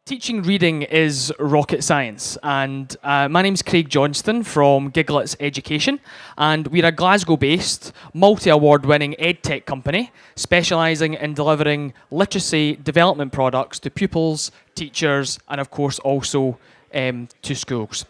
Teaching reading is rocket science, and my name's Craig Johnstone from Giglets Education, and we're a Glasgow-based, multi-award-winning edtech company specialising in delivering literacy development products to pupils, teachers, and of course also to schools.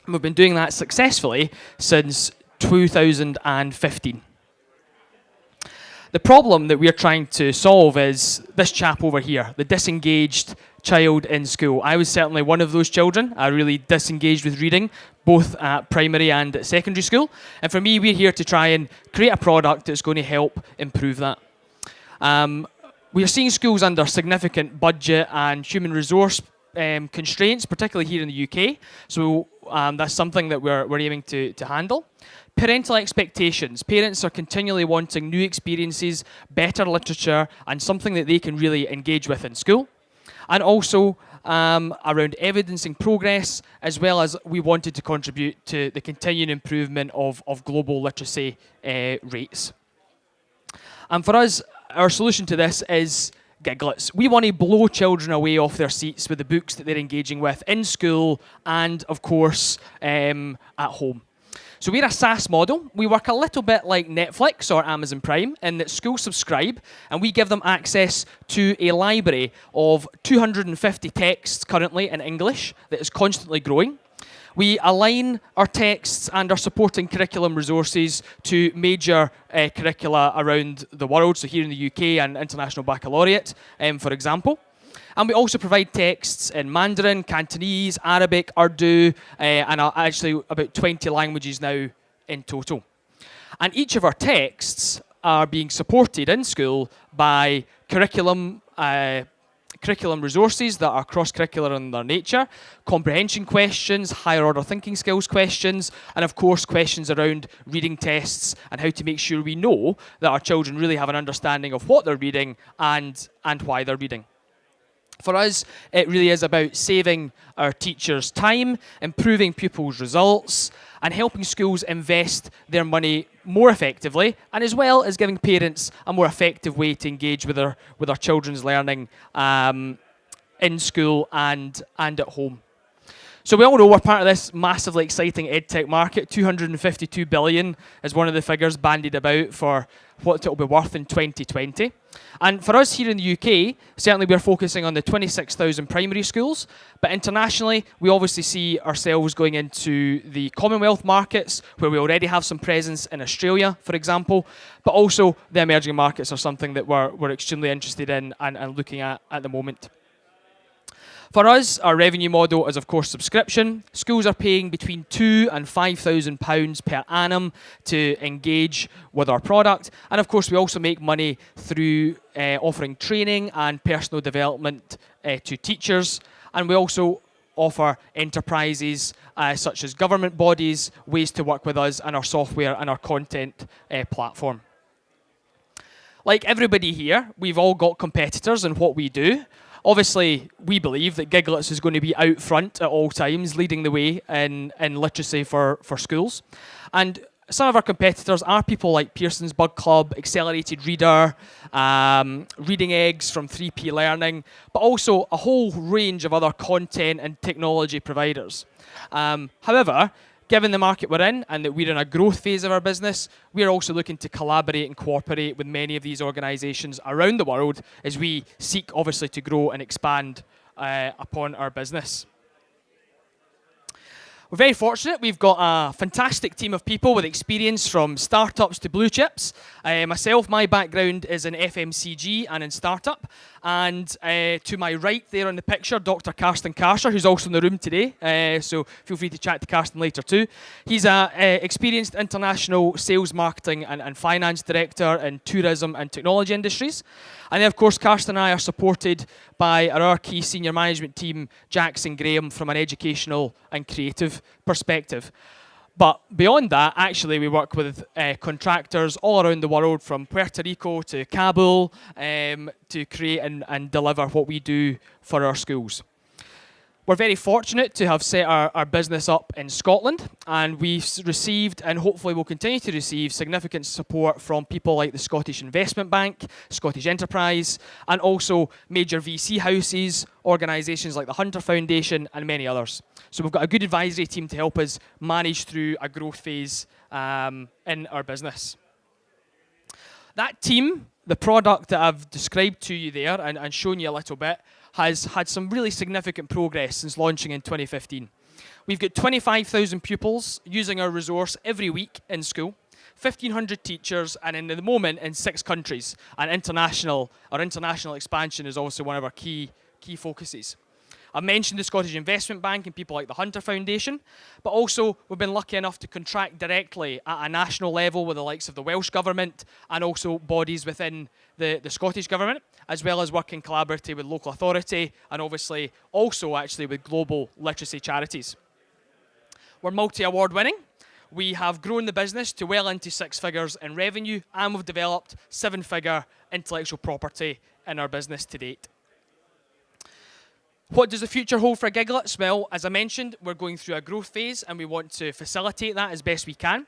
And we've been doing that successfully since 2015. The problem that we're trying to solve is this chap over here, the disengaged child in school. I was certainly one of those children. I really disengaged with reading, both at primary and at secondary school. And for me, we're here to try and create a product that's going to help improve that. We are seeing schools under significant budget and human resource constraints, particularly here in the UK. So that's something that we're aiming to handle. Parental expectations. Parents are continually wanting new experiences, better literature, and something that they can really engage with in school. And also around evidencing progress, as well as we wanted to contribute to the continuing improvement of global literacy rates. And for us, our solution to this is Giglets. We want to blow children away off their seats with the books that they're engaging with in school and, of course, at home. So we're a SaaS model. We work a little bit like Netflix or Amazon Prime in that schools subscribe and we give them access to a library of 250 texts currently in English that is constantly growing. We align our texts and our supporting curriculum resources to major curricula around the world, so here in the UK and International Baccalaureate, for example. And we also provide texts in Mandarin, Cantonese, Arabic, Urdu, and actually about 20 languages now in total. And each of our texts are being supported in school by curriculum resources that are cross-curricular in their nature, comprehension questions, higher order thinking skills questions, and of course questions around reading tests and how to make sure we know that our children really have an understanding of what they're reading and why they're reading. For us, it really is about saving our teachers time, improving pupils' results, and helping schools invest their money more effectively, and as well as giving parents a more effective way to engage with our children's learning in school and at home. So we all know we're part of this massively exciting edtech market. 252 billion is one of the figures bandied about for what it will be worth in 2020. And for us here in the UK, certainly we're focusing on the 26,000 primary schools, but internationally, we obviously see ourselves going into the Commonwealth markets, where we already have some presence in Australia, for example, but also the emerging markets are something that we're extremely interested in and looking at the moment. For us, our revenue model is, of course, subscription. Schools are paying between £2,000 and £5,000 per annum to engage with our product. And, of course, we also make money through offering training and personal development to teachers. And we also offer enterprises such as government bodies ways to work with us and our software and our content platform. Like everybody here, we've all got competitors in what we do. Obviously, we believe that Giglets is going to be out front at all times, leading the way in literacy for schools. And some of our competitors are people like Pearson's Bug Club, Accelerated Reader, Reading Eggs from 3P Learning, but also a whole range of other content and technology providers. However, given the market we're in and that we're in a growth phase of our business, we're also looking to collaborate and cooperate with many of these organisations around the world as we seek, obviously, to grow and expand upon our business. We're very fortunate. We've got a fantastic team of people with experience from startups to blue chips. Myself, my background is in FMCG and in startup. And to my right there in the picture, Dr. Karsten Karscher, who's also in the room today. So feel free to chat to Karsten later too. He's an experienced international sales, marketing and finance director in tourism and technology industries. And then, of course, Karsten and I are supported by our key senior management team, Jax and Graham, from an educational and creative perspective. But beyond that, actually, we work with contractors all around the world, from Puerto Rico to Kabul, to create and deliver what we do for our schools. We're very fortunate to have set our business up in Scotland, and we've received, and hopefully will continue to receive, significant support from people like the Scottish Investment Bank, Scottish Enterprise, and also major VC houses, organisations like the Hunter Foundation, and many others. So we've got a good advisory team to help us manage through a growth phase in our business. That team, the product that I've described to you there and shown you a little bit, has had some really significant progress since launching in 2015. We've got 25,000 pupils using our resource every week in school, 1,500 teachers, and in the moment in 6 countries. And our international expansion is also one of our key focuses. I mentioned the Scottish Investment Bank and people like the Hunter Foundation, but also we've been lucky enough to contract directly at a national level with the likes of the Welsh Government and also bodies within the Scottish Government, as well as working collaboratively with local authority and obviously also actually with global literacy charities. We're multi-award winning. We have grown the business to well into 6 figures in revenue, and we've developed 7-figure intellectual property in our business to date. What does the future hold for Giglets? Well, as I mentioned, we're going through a growth phase and we want to facilitate that as best we can.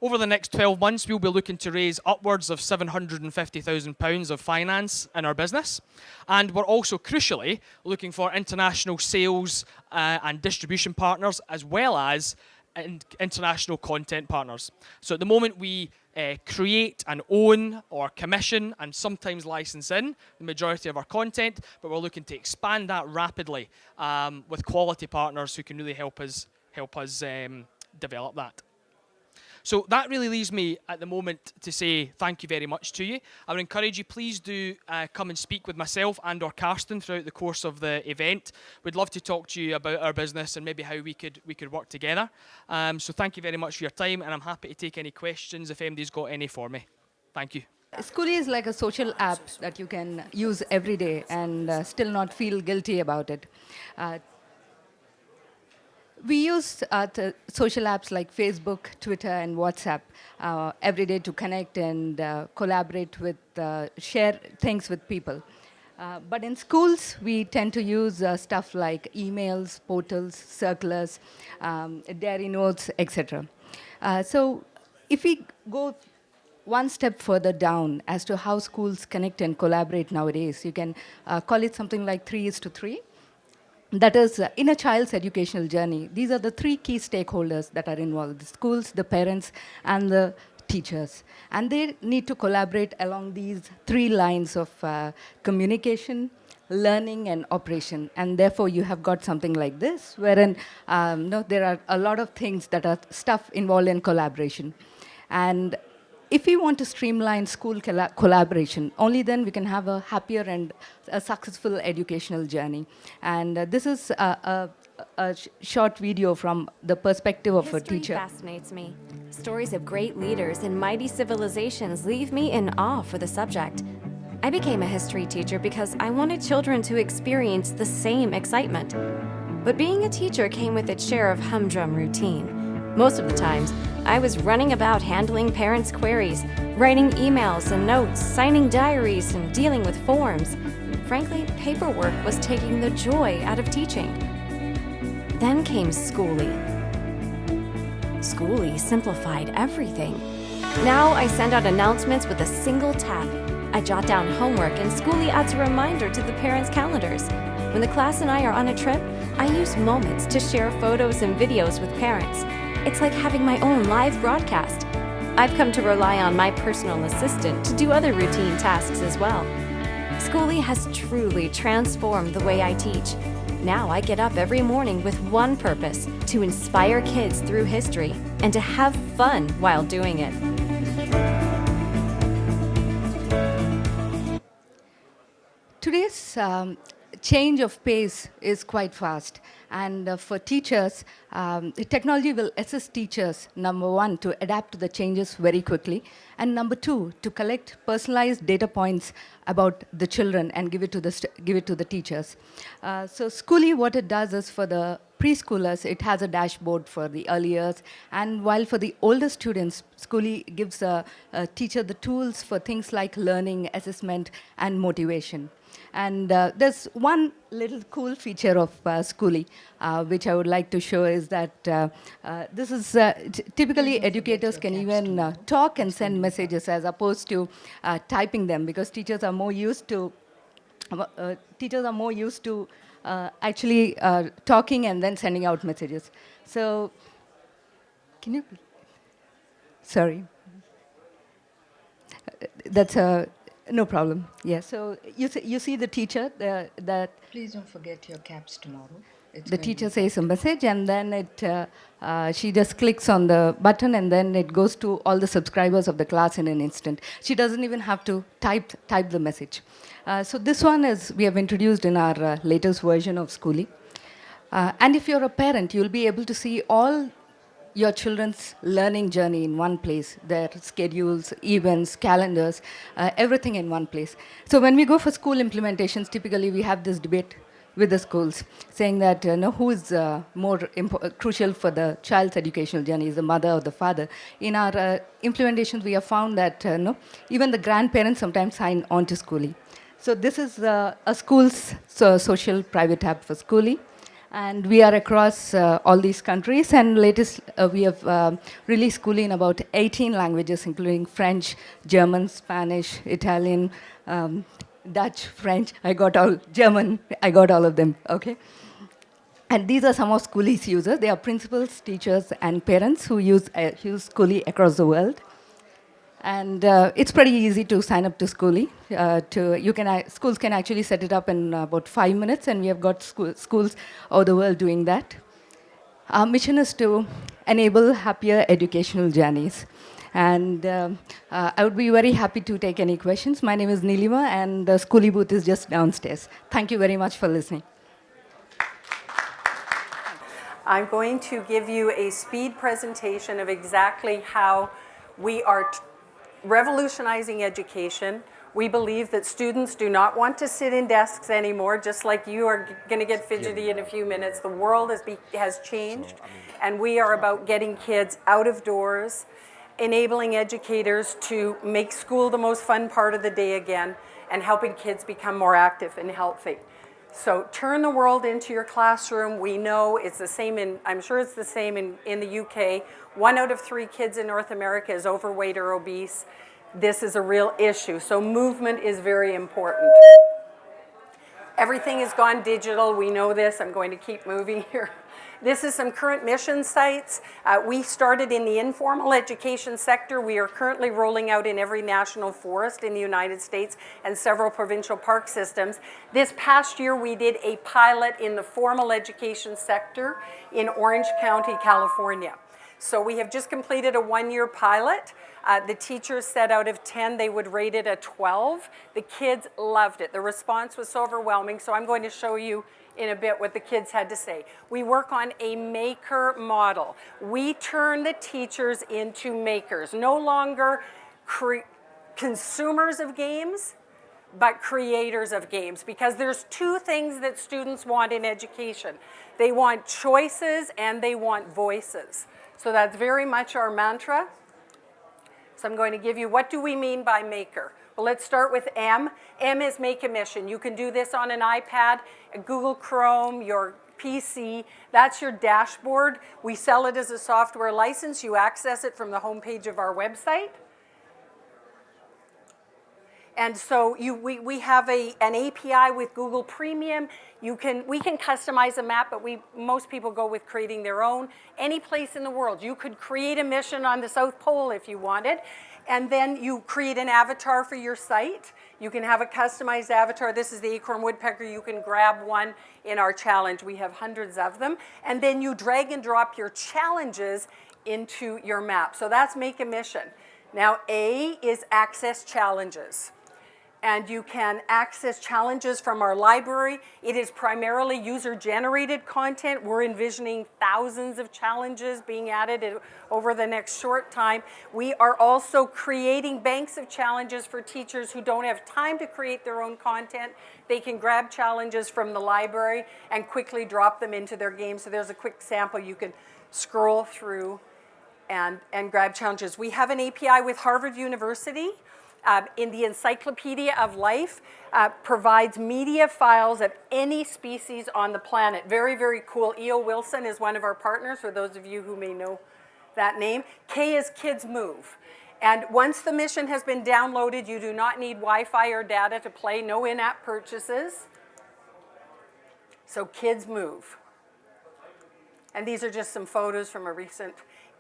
Over the next 12 months, we'll be looking to raise upwards of £750,000 of finance in our business. And we're also, crucially, looking for international sales and distribution partners, as well as international content partners. So at the moment, we create and own or commission and sometimes license in the majority of our content, but we're looking to expand that rapidly with quality partners who can really help us develop that. So that really leaves me at the moment to say thank you very much to you. I would encourage you, please do come and speak with myself and or Karsten throughout the course of the event. We'd love to talk to you about our business and maybe how we could work together. So thank you very much for your time, and I'm happy to take any questions if anybody's got any for me. Thank you. Skooly is like a social app that you can use every day and still not feel guilty about it. We use social apps like Facebook, Twitter, and WhatsApp every day to connect and collaborate with, share things with people. But in schools, we tend to use stuff like emails, portals, circulars, diary notes, etc. So if we go one step further down as to how schools connect and collaborate nowadays, you can call it something like 3:3. That is, in a child's educational journey, these are the 3 key stakeholders that are involved: the schools, the parents, and the teachers. And they need to collaborate along these 3 lines of communication, learning, and operation. And therefore, you have got something like this, wherein there are a lot of things that are stuff involved in collaboration. And if we want to streamline school collaboration, only then we can have a happier and a successful educational journey. And this is a short video from the perspective of a teacher. History fascinates me. Stories of great leaders and mighty civilizations leave me in awe for the subject. I became a history teacher because I wanted children to experience the same excitement. But being a teacher came with its share of humdrum routine. Most of the times, I was running about handling parents' queries, writing emails and notes, signing diaries, and dealing with forms. Frankly, paperwork was taking the joy out of teaching. Then came Skooly. Skooly simplified everything. Now I send out announcements with a single tap. I jot down homework, and Skooly adds a reminder to the parents' calendars. When the class and I are on a trip, I use moments to share photos and videos with parents. It's like having my own live broadcast. I've come to rely on my personal assistant to do other routine tasks as well. Skooly has truly transformed the way I teach. Now I get up every morning with one purpose: to inspire kids through history and to have fun while doing it. Today's change of pace is quite fast. And for teachers, technology will assist teachers, number 1, to adapt to the changes very quickly, and number 2, to collect personalized data points about the children and give it to the teachers. So Skooly, what it does is, for the preschoolers, it has a dashboard for the early years, and while for the older students, Skooly gives a teacher the tools for things like learning, assessment, and motivation. And there's one little cool feature of Skooly, which I would like to show is that this is typically educators can even talk and send messages as opposed to typing them, because teachers are more used to actually talking and then sending out messages. So, can you? Sorry. That's no problem. Yeah. So you see the teacher that Please don't forget your caps tomorrow. the teacher says a message, and then she just clicks on the button, and then it goes to all the subscribers of the class in an instant. She doesn't even have to type the message. So this one is we have introduced in our latest version of Skooly. And if you're a parent, you'll be able to see all your children's learning journey in one place, their schedules, events, calendars, everything in one place. So when we go for school implementations, typically we have this debate with the schools, saying that who is more crucial for the child's educational journey, is the mother or the father. In our implementations, we have found that even the grandparents sometimes sign on to Skooly. So this is a school's social private app for Skooly. And we are across all these countries, and latest we have released Skooly in about 18 languages, including French, German, Spanish, Italian, Dutch, French. I got all German. I got all of them. Okay. And these are some of Skooly's users. They are principals, teachers, and parents who use Skooly across the world. And it's pretty easy to sign up to Skooly. Schools can actually set it up in about 5 minutes, and we have got schools all over the world doing that. Our mission is to enable happier educational journeys. And I would be very happy to take any questions. My name is Neelima, and the Skooly booth is just downstairs. Thank you very much for listening. I'm going to give you a speed presentation of exactly how we are revolutionizing education. We believe that students do not want to sit in desks anymore, just like you are going to get fidgety in a few minutes. The world has changed, and we are about getting kids out of doors, enabling educators to make school the most fun part of the day again, and helping kids become more active and healthy. So turn the world into your classroom. We know it's the same I'm sure it's the same in the UK. 1 out of 3 kids in North America is overweight or obese. This is a real issue. So movement is very important. Everything has gone digital. We know this. I'm going to keep moving here. This is some current mission sites. We started in the informal education sector. We are currently rolling out in every national forest in the United States and several provincial park systems. This past year, we did a pilot in the formal education sector in Orange County, California. So we have just completed a 1-year pilot. The teachers said out of 10, they would rate it a 12. The kids loved it. The response was so overwhelming. So I'm going to show you in a bit what the kids had to say. We work on a maker model. We turn the teachers into makers, no longer consumers of games, but creators of games, because there's 2 things that students want in education. They want choices and they want voices. So that's very much our mantra. So I'm going to give you, what do we mean by maker? Well, let's start with M. M is make a mission. You can do this on an iPad, a Google Chrome, your PC. That's your dashboard. We sell it as a software license. You access it from the homepage of our website. And so we have an API with Google Premium. We can customize a map, but most people go with creating their own. Any place in the world. You could create a mission on the South Pole if you wanted, and then you create an avatar for your site. You can have a customized avatar. This is the acorn woodpecker. You can grab one in our challenge. We have hundreds of them. And then you drag and drop your challenges into your map. So that's make a mission. Now, A is access challenges. And you can access challenges from our library. It is primarily user-generated content. We're envisioning thousands of challenges being added over the next short time. We are also creating banks of challenges for teachers who don't have time to create their own content. They can grab challenges from the library and quickly drop them into their game. So there's a quick sample. You can scroll through and grab challenges. We have an API with Harvard University. in the Encyclopedia of Life, provides media files of any species on the planet. Very, very cool. E.O. Wilson is one of our partners, for those of you who may know that name. K is Kids Move. And once the mission has been downloaded, you do not need Wi-Fi or data to play, no in-app purchases. So Kids Move. And these are just some photos from a recent.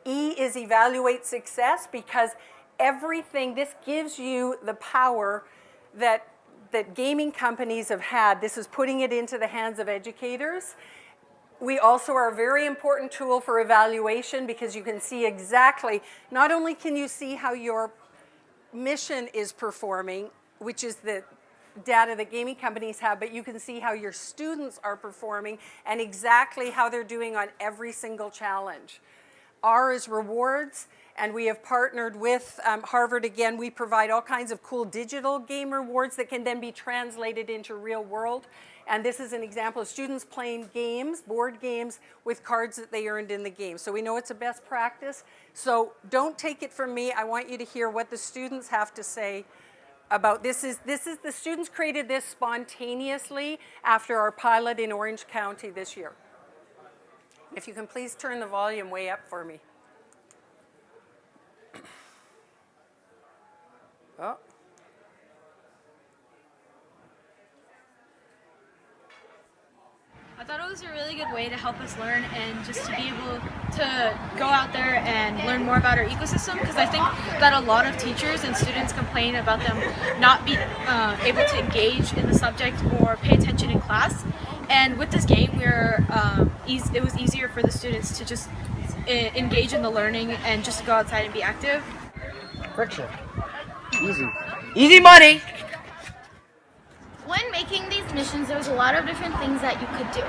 E is Evaluate Success, because everything, this gives you the power that gaming companies have had. This is putting it into the hands of educators. We also are a very important tool for evaluation, because you can see exactly, not only can you see how your mission is performing, which is the data that gaming companies have, but you can see how your students are performing and exactly how they're doing on every single challenge. R is rewards, and we have partnered with Harvard again. We provide all kinds of cool digital game rewards that can then be translated into real world. And this is an example of students playing games, board games, with cards that they earned in the game. So we know it's a best practice. So don't take it from me. I want you to hear what the students have to say about this. The students created this spontaneously after our pilot in Orange County this year. If you can please turn the volume way up for me. Oh. I thought it was a really good way to help us learn and just to be able to go out there and learn more about our ecosystem, because I think that a lot of teachers and students complain about them not being able to engage in the subject or pay attention in class. And with this game, it was easier for the students to just engage in the learning and just go outside and be active. Friction. Easy. Easy money! When making these missions, there was a lot of different things that you could do.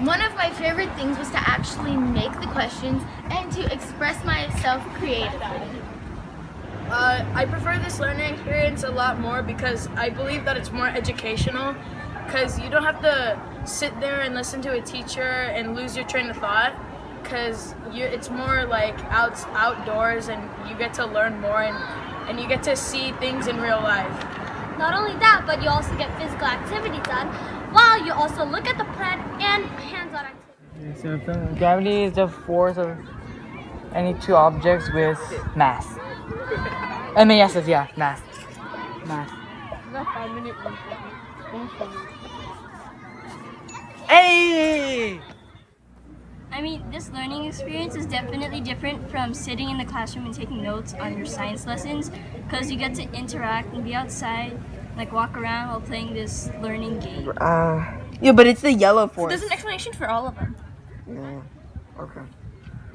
One of my favorite things was to actually make the questions and to express myself creatively. I prefer this learning experience a lot more because I believe that it's more educational, because you don't have to sit there and listen to a teacher and lose your train of thought, because it's more like outdoors, and you get to learn more and you get to see things in real life. Not only that, but you also get physical activity done, while you also look at the plant and hands-on activity. Gravity is the force of any two objects with mass. Mass. Mass. Hey! I mean, this learning experience is definitely different from sitting in the classroom and taking notes on your science lessons, because you get to interact and be outside, like walk around while playing this learning game. Yeah, but it's the yellow force. So there's an explanation for all of them. Yeah. Okay.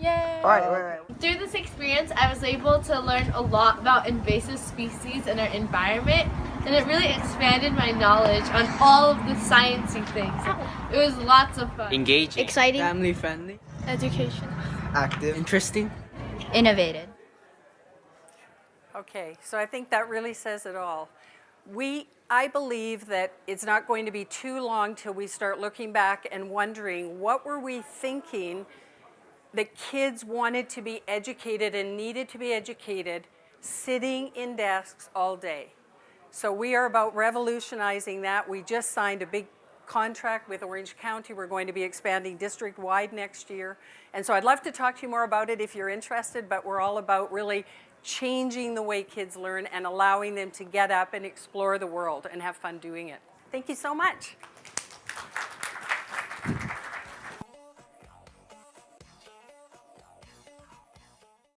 Yay! Alright. Through this experience, I was able to learn a lot about invasive species and our environment, and it really expanded my knowledge on all of the sciencey things. It was lots of fun. Engaging. Exciting. Family friendly. Education. Active. Interesting. Innovative. Okay, so I think that really says it all. I believe that it's not going to be too long till we start looking back and wondering, what were we thinking that kids wanted to be educated and needed to be educated sitting in desks all day? So we are about revolutionizing that. We just signed a big contract with Orange County. We're going to be expanding district-wide next year. And so I'd love to talk to you more about it if you're interested, but we're all about really changing the way kids learn and allowing them to get up and explore the world and have fun doing it. Thank you so much.